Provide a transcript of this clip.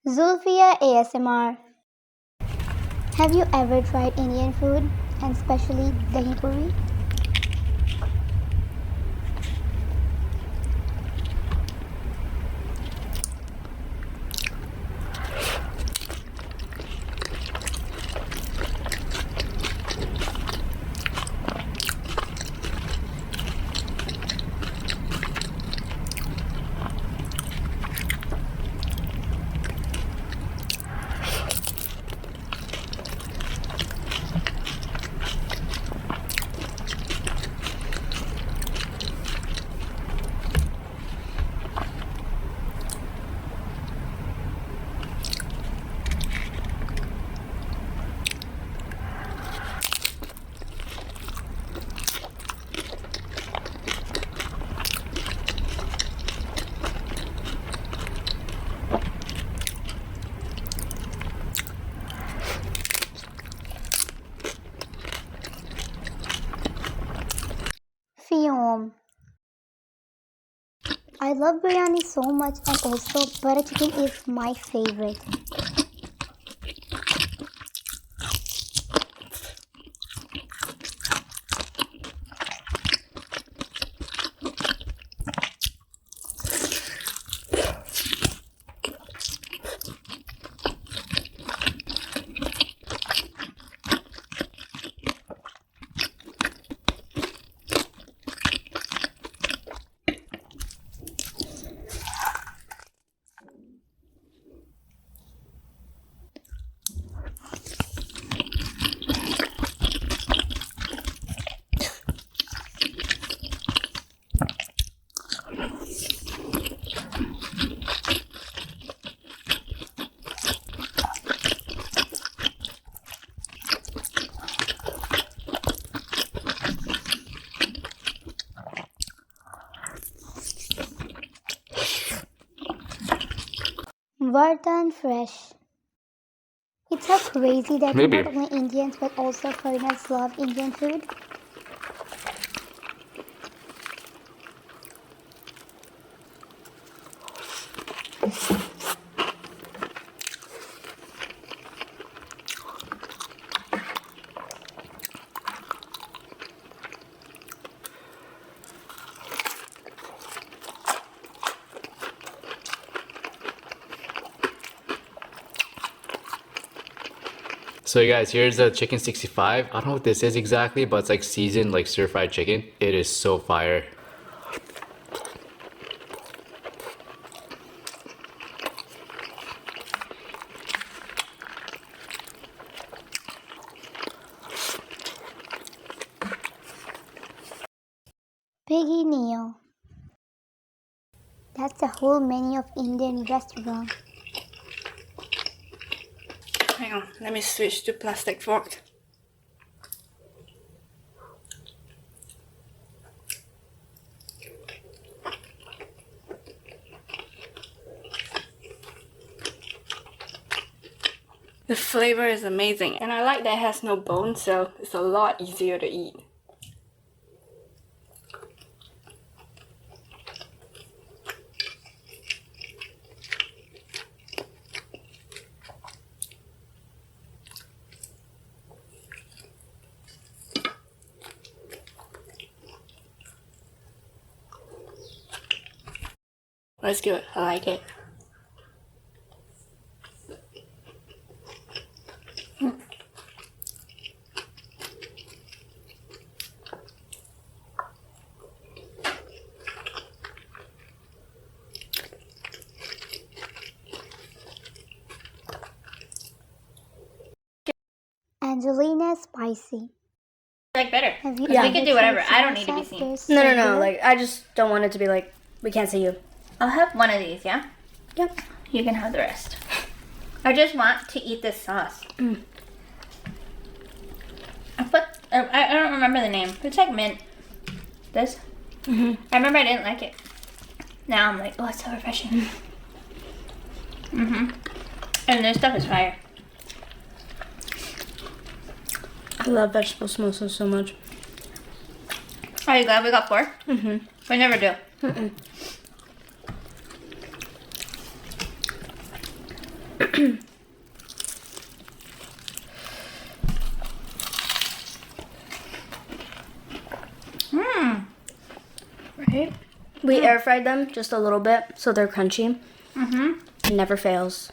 Zulfia ASMR. Have you ever tried Indian food and especially dahi puri? Fiom. I love biryani so much and also butter chicken is my favorite. Vartan fresh. It's so crazy that Maybe. not only Indians but also foreigners love Indian food. So you guys, here's the chicken 65. I don't know what this is exactly, but it's like seasoned like stir-fried chicken. It is so fire. Piggy Neo. That's the whole menu of Indian restaurant. Hang on, let me switch to plastic fork. The flavor is amazing, and I like that it has no bone, so it's a lot easier to eat. That's good. I like it. Angelina Spicy. Like better. Have you Yeah. ever We can do whatever. tried I don't need to be samosa? seen. They're No. so good. Like, I just don't want it to be like, we can't see you. I'll have one of these, yeah? Yep. You can have the rest. I just want to eat this sauce. I don't remember the name. It's like mint. This? I remember I didn't like it. Now I'm like, oh, it's so refreshing. And this stuff is fire. I love vegetable samosas so much. Are you glad we got 4? We never do. Right? We air fried them just a little bit so they're crunchy. Mm-hmm. It never fails.